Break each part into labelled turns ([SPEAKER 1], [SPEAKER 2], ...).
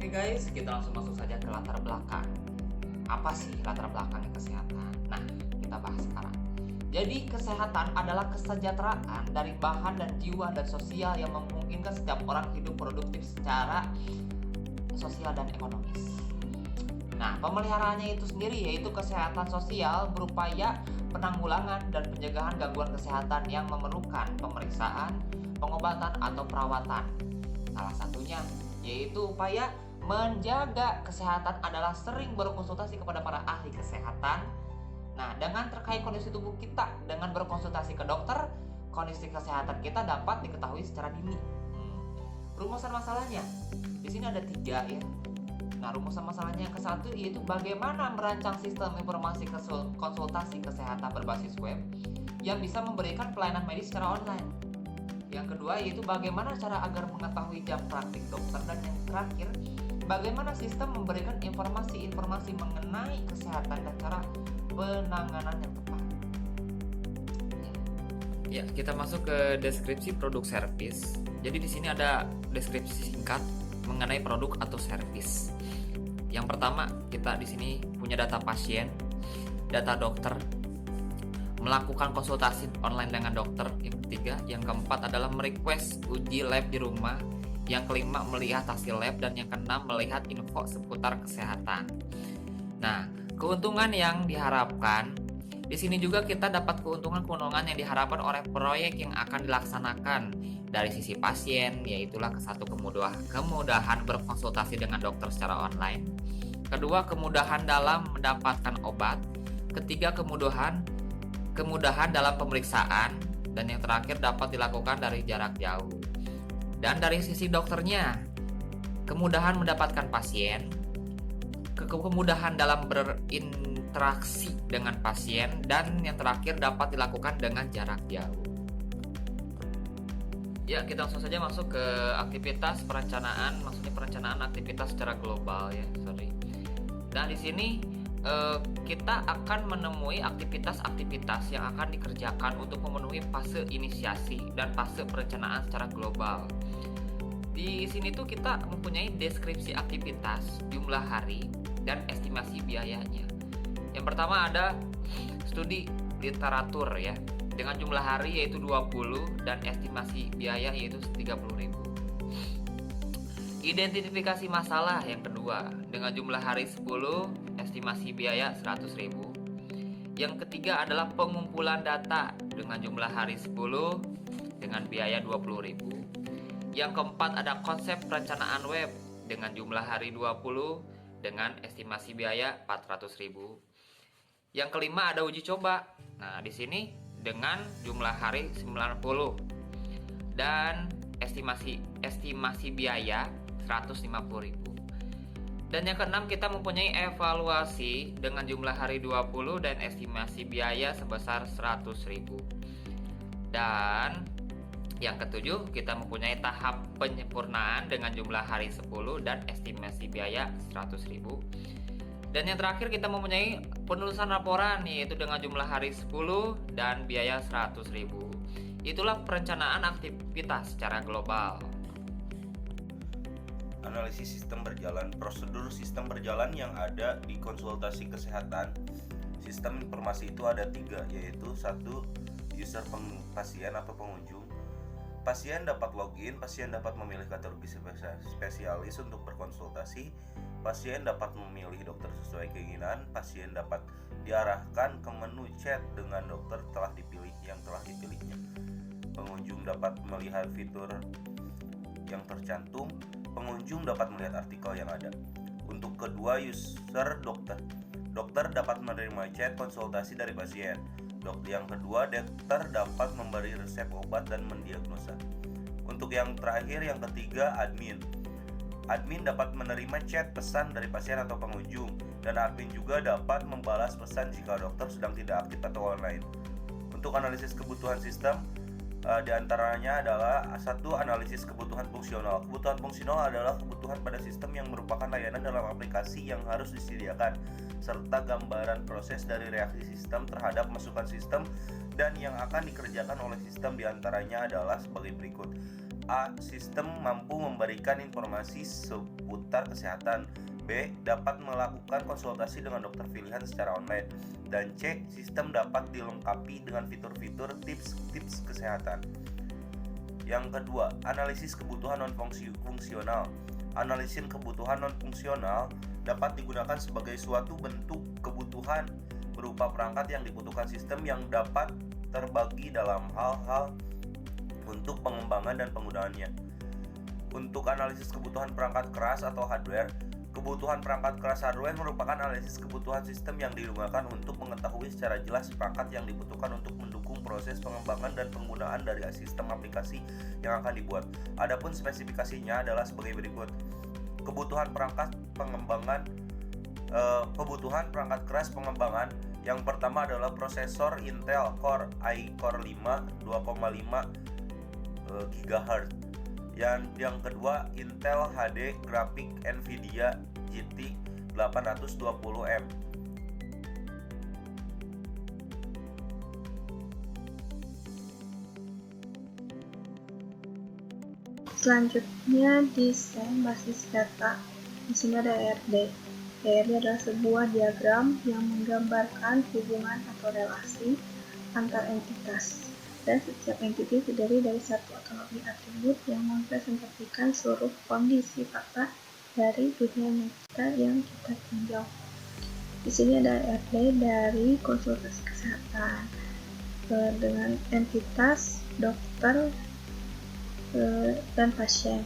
[SPEAKER 1] Oke guys, kita langsung masuk saja ke latar belakang. Apa sih latar belakangnya kesehatan? Nah, kita bahas sekarang. Jadi, kesehatan adalah kesejahteraan dari bahan dan jiwa dan sosial yang memungkinkan setiap orang hidup produktif secara sosial dan ekonomis. Nah, pemeliharaannya itu sendiri yaitu kesehatan sosial berupaya penanggulangan dan pencegahan gangguan kesehatan yang memerlukan pemeriksaan, pengobatan, atau perawatan. Salah satunya yaitu upaya menjaga kesehatan adalah sering berkonsultasi kepada para ahli kesehatan. Nah, dengan terkait kondisi tubuh kita, dengan berkonsultasi ke dokter, kondisi kesehatan kita dapat diketahui secara dini. Rumusan masalahnya, di sini ada 3 ya. Nah, rumusan masalahnya yang ke-1 yaitu bagaimana merancang sistem informasi konsultasi kesehatan berbasis web yang bisa memberikan pelayanan medis secara online. Yang kedua yaitu bagaimana cara agar mengetahui jam praktik dokter, dan yang terakhir bagaimana sistem memberikan informasi-informasi mengenai kesehatan dan cara penanganan yang tepat.
[SPEAKER 2] Ya, kita masuk ke deskripsi produk servis. Jadi di sini ada deskripsi singkat mengenai produk atau servis. Yang pertama, kita di sini punya data pasien, data dokter, melakukan konsultasi online dengan dokter. Yang ketiga, yang keempat adalah merequest uji lab di rumah. Yang kelima, melihat hasil lab, dan yang keenam, melihat info seputar kesehatan. Nah, keuntungan yang diharapkan di sini juga kita dapat keuntungan yang diharapkan oleh proyek yang akan dilaksanakan. Dari sisi pasien, yaitulah kemudahan berkonsultasi dengan dokter secara online. Kedua, kemudahan dalam mendapatkan obat. Ketiga, kemudahan dalam pemeriksaan, dan yang terakhir dapat dilakukan dari jarak jauh. Dan dari sisi dokternya, kemudahan mendapatkan pasien, kemudahan dalam berinteraksi dengan pasien, dan yang terakhir dapat dilakukan dengan jarak jauh. Ya, kita langsung saja masuk ke aktivitas perencanaan, maksudnya perencanaan aktivitas secara global ya, Nah, di sini kita akan menemui aktivitas-aktivitas yang akan dikerjakan untuk memenuhi fase inisiasi dan fase perencanaan secara global. Di sini tuh kita mempunyai deskripsi aktivitas, jumlah hari, dan estimasi biayanya. Yang pertama ada studi literatur ya, dengan jumlah hari yaitu 20 dan estimasi biaya yaitu 30.000. Identifikasi masalah yang kedua dengan jumlah hari 10, estimasi biaya 100.000. Yang ketiga adalah pengumpulan data dengan jumlah hari 10 dengan biaya 20.000. Yang keempat ada konsep perencanaan web dengan jumlah hari 20 dengan estimasi biaya 400.000. Yang kelima ada uji coba. Nah, di sini dengan jumlah hari 90 dan estimasi biaya 150.000. Dan yang keenam kita mempunyai evaluasi dengan jumlah hari 20 dan estimasi biaya sebesar 100.000. Dan yang ketujuh kita mempunyai tahap penyempurnaan dengan jumlah hari 10 dan estimasi biaya 100.000. Dan yang terakhir kita mempunyai penulisan laporan yaitu dengan jumlah hari 10 dan biaya 100.000. Itulah perencanaan aktivitas secara global.
[SPEAKER 3] Analisis sistem berjalan. Prosedur sistem berjalan yang ada di konsultasi kesehatan. Sistem informasi itu ada 3, yaitu 1. User pasien atau pengunjung. Pasien dapat login, pasien dapat memilih kategori spesialis untuk berkonsultasi, pasien dapat memilih dokter sesuai keinginan, pasien dapat diarahkan ke menu chat dengan dokter yang telah dipilihnya. Pengunjung dapat melihat fitur yang tercantum, pengunjung dapat melihat artikel yang ada. Untuk kedua user dokter dapat menerima chat konsultasi dari pasien. Yang kedua, dokter dapat memberi resep obat dan mendiagnosa. Untuk yang terakhir, yang ketiga, admin dapat menerima chat pesan dari pasien atau pengunjung, dan admin juga dapat membalas pesan jika dokter sedang tidak aktif atau online. Untuk analisis kebutuhan sistem, di antaranya adalah 1. Analisis kebutuhan fungsional. Kebutuhan fungsional adalah kebutuhan pada sistem yang merupakan layanan dalam aplikasi yang harus disediakan, serta gambaran proses dari reaksi sistem terhadap masukan sistem dan yang akan dikerjakan oleh sistem. Di antaranya adalah sebagai berikut. A. Sistem mampu memberikan informasi seputar kesehatan. B. Dapat melakukan konsultasi dengan dokter pilihan secara online. Dan C. Sistem dapat dilengkapi dengan fitur-fitur tips kesehatan. Yang kedua, analisis kebutuhan non-fungsional. Analisis kebutuhan non-fungsional dapat digunakan sebagai suatu bentuk kebutuhan berupa perangkat yang dibutuhkan sistem yang dapat terbagi dalam hal-hal untuk pengembangan dan penggunaannya. Untuk analisis kebutuhan perangkat keras atau hardware, kebutuhan perangkat keras hardware merupakan analisis kebutuhan sistem yang digunakan untuk mengetahui secara jelas perangkat yang dibutuhkan untuk mendukung proses pengembangan dan penggunaan dari sistem aplikasi yang akan dibuat. Adapun spesifikasinya adalah sebagai berikut. Kebutuhan perangkat keras pengembangan yang pertama adalah prosesor Intel Core i-Core 5 2,5 GHz. Yang kedua, Intel HD grafik Nvidia GT 820M.
[SPEAKER 4] Selanjutnya, desain basis data. Di sini ada ERD. ERD adalah sebuah diagram yang menggambarkan hubungan atau relasi antar entitas. Dan setiap entitas terdiri dari satu atau lebih atribut yang merepresentasikan seluruh kondisi fakta dari dunia nyata yang kita tinjau. Di sini ada ERD dari konsultasi kesehatan dengan entitas dokter dan pasien.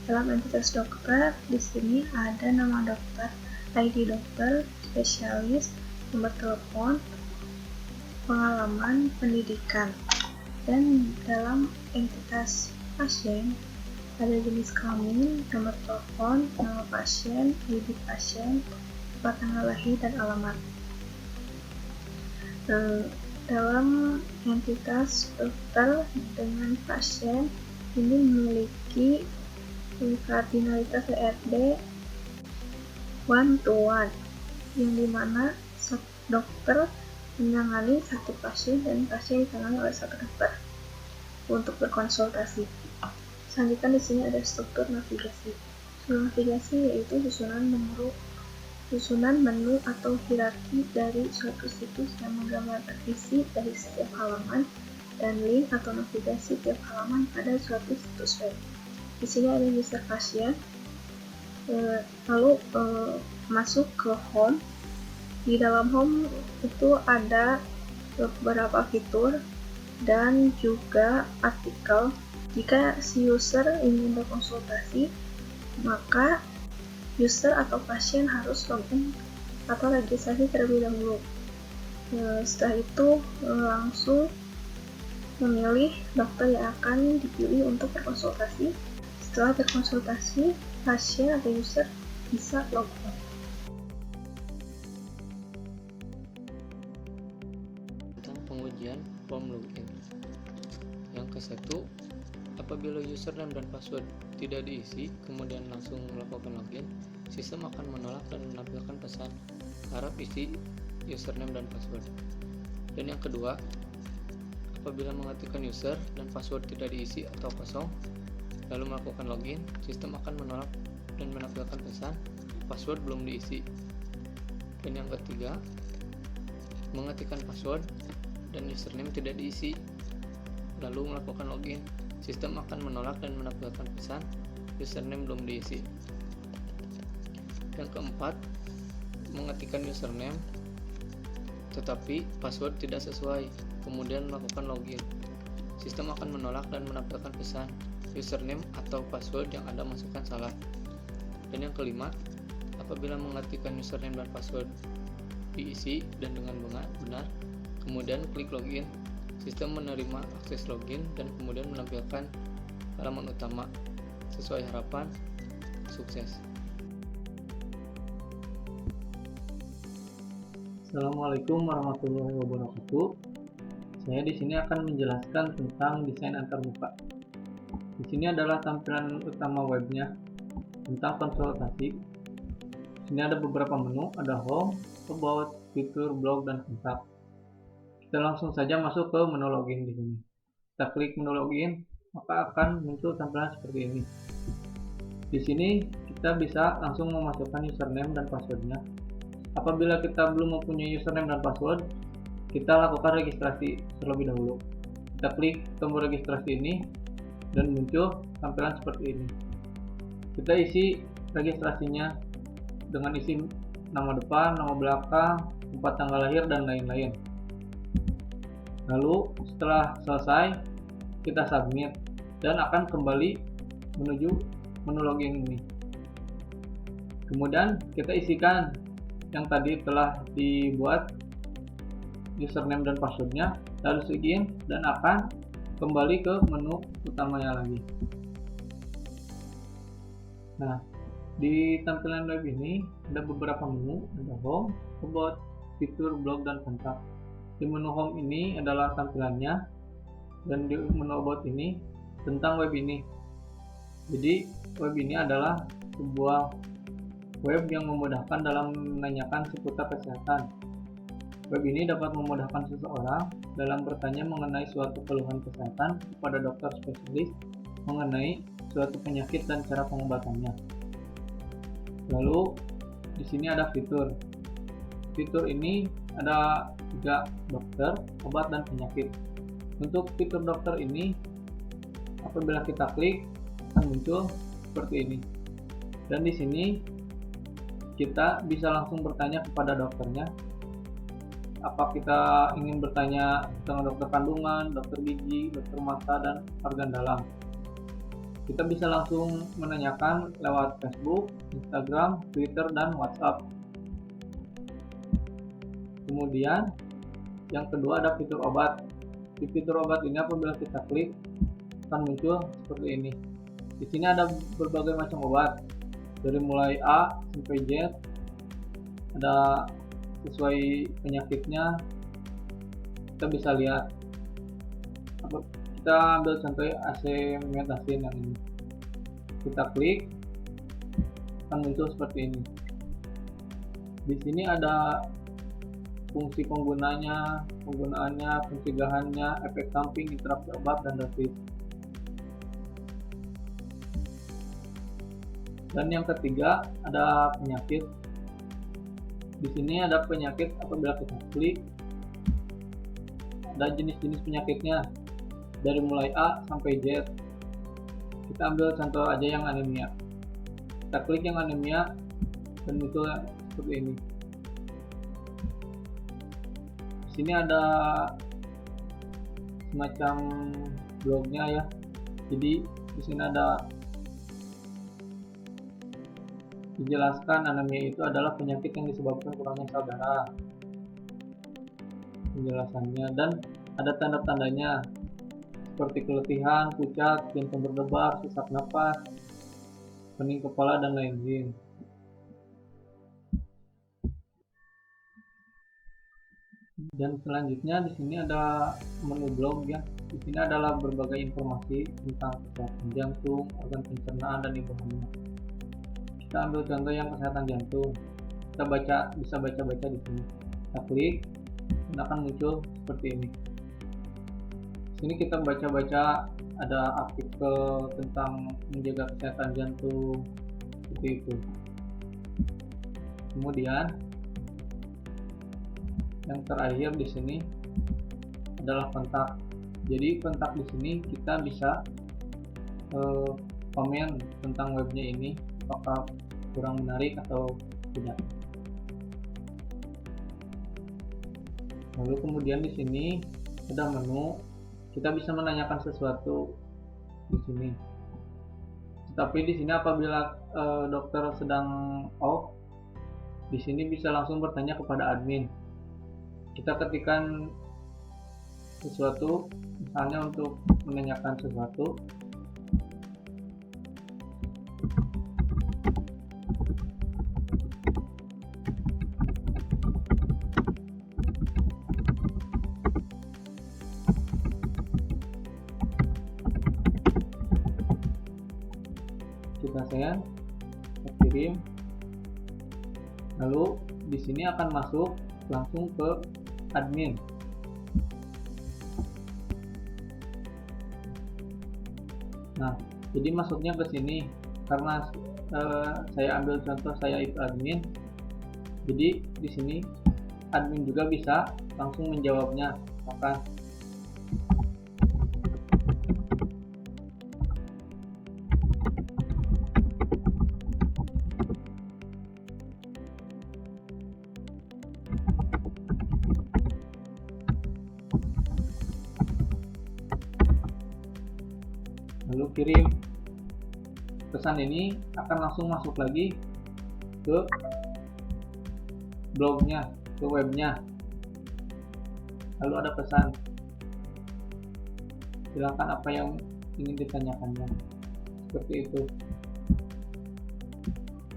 [SPEAKER 4] Dalam entitas dokter, di sini ada nama dokter, ID dokter, spesialis, nomor telepon, pengalaman, pendidikan. Dan dalam entitas pasien ada jenis kelamin, nomor telepon, nama pasien, ID pasien, tanggal lahir, dan alamat. Dalam entitas dokter dengan pasien ini memiliki kardinalitas ERD one to one, yang dimana dokter menangani satu pasien dan pasien ditangani oleh satu dokter untuk berkonsultasi. Selanjutnya di sini ada struktur navigasi. Struktur navigasi yaitu susunan menu atau hierarki dari suatu situs yang menggambarkan isi dari setiap halaman dan link atau navigasi tiap halaman pada suatu situs web. Di sini ada user pasien, lalu masuk ke home. Di dalam home itu ada beberapa fitur dan juga artikel. Jika si user ingin berkonsultasi, maka user atau pasien harus login atau registrasi terlebih dahulu. Setelah itu langsung memilih dokter yang akan dipilih untuk berkonsultasi. Setelah berkonsultasi, pasien atau user bisa login.
[SPEAKER 5] Pengujian form login. Yang ke-1, apabila username dan password tidak diisi kemudian langsung melakukan login, sistem akan menolak dan menampilkan pesan harap isi username dan password. Dan yang kedua, apabila mengetikkan user dan password tidak diisi atau kosong lalu melakukan login, sistem akan menolak dan menampilkan pesan password belum diisi. Dan yang ketiga, mengetikkan password dan username tidak diisi lalu melakukan login, sistem akan menolak dan menampilkan pesan username belum diisi. Yang keempat, mengetikkan username tetapi password tidak sesuai kemudian melakukan login, sistem akan menolak dan menampilkan pesan username atau password yang Anda masukkan salah. Dan yang kelima, apabila mengetikkan username dan password diisi dan dengan benar, kemudian klik login, sistem menerima akses login dan kemudian menampilkan halaman utama sesuai harapan. Sukses.
[SPEAKER 6] Assalamualaikum warahmatullahi wabarakatuh. Saya di sini akan menjelaskan tentang desain antarmuka. Di sini adalah tampilan utama webnya tentang konsultasi. Di sini ada beberapa menu, ada home, about, fitur, blog, dan kontak. Kita langsung saja masuk ke menu login di sini. Kita klik menu login, maka akan muncul tampilan seperti ini. Di sini kita bisa langsung memasukkan username dan passwordnya. Apabila kita belum mempunyai username dan password, kita lakukan registrasi terlebih dahulu. Kita klik tombol registrasi ini dan muncul tampilan seperti ini. Kita isi registrasinya dengan isi nama depan, nama belakang, tempat tanggal lahir, dan lain-lain. Lalu setelah selesai, kita submit dan akan kembali menuju menu login ini. Kemudian kita isikan yang tadi telah dibuat username dan passwordnya, lalu login dan akan kembali ke menu utamanya lagi. Nah, di tampilan web ini ada beberapa menu, ada home, about, fitur, blog, dan kontak. Di menu home ini adalah tampilannya, dan di menu about ini tentang web ini. Jadi web ini adalah sebuah web yang memudahkan dalam menanyakan seputar kesehatan. Web ini dapat memudahkan seseorang dalam bertanya mengenai suatu keluhan kesehatan kepada dokter spesialis mengenai suatu penyakit dan cara pengobatannya. Lalu di sini ada fitur. Fitur ini ada 3: dokter, obat, dan penyakit. Untuk fitur dokter ini, apabila kita klik akan muncul seperti ini. Dan di sini kita bisa langsung bertanya kepada dokternya. Apa kita ingin bertanya dengan dokter kandungan, dokter gigi, dokter mata, dan organ dalam. Kita bisa langsung menanyakan lewat Facebook, Instagram, Twitter, dan WhatsApp. Kemudian yang kedua ada fitur obat. Di fitur obat ini apabila kita klik akan muncul seperti ini. Di sini ada berbagai macam obat, dari mulai A sampai Z. Ada sesuai penyakitnya. Kita bisa lihat. Kita ambil contoh acetaminophen yang ini. Kita klik akan muncul seperti ini. Di sini ada fungsi penggunaannya, pencegahannya, efek samping, interaksi obat, dan dosis. Dan yang ketiga ada penyakit. Di sini ada penyakit. Apabila kita klik, ada jenis-jenis penyakitnya dari mulai A sampai Z. Kita ambil contoh aja yang anemia. Kita klik yang anemia dan muncul seperti ini. Di sini ada semacam blognya ya. Jadi di sini ada dijelaskan anemia itu adalah penyakit yang disebabkan kurangnya sel darah. Penjelasannya, dan ada tanda-tandanya seperti keletihan, pucat, jantung berdebar, sesak napas, pening kepala, dan lain-lain. Dan selanjutnya di sini ada menu blog ya. Di sini adalah berbagai informasi tentang kesehatan jantung, organ pencernaan, dan ibu hamil. Kita ambil contoh yang kesehatan jantung. Kita bisa baca di sini. Kita klik dan akan muncul seperti ini. Di sini kita baca ada artikel tentang menjaga kesehatan jantung seperti itu. Kemudian yang terakhir di sini adalah kontak. Jadi kontak di sini kita bisa komen tentang webnya ini, apakah kurang menarik atau tidak. Lalu kemudian di sini ada menu, kita bisa menanyakan sesuatu di sini. Tetapi di sini apabila dokter sedang off, di sini bisa langsung bertanya kepada admin. Kita ketikkan sesuatu, misalnya untuk menanyakan sesuatu. Kita send, kita kirim. Lalu di sini akan masuk langsung ke admin. Nah, jadi masuknya ke sini karena saya ambil contoh saya itu admin. Jadi di sini admin juga bisa langsung menjawabnya. Maka lalu kirim. Pesan ini akan langsung masuk lagi ke blognya, ke webnya. Lalu ada pesan, silakan apa yang ingin ditanyakannya, seperti itu.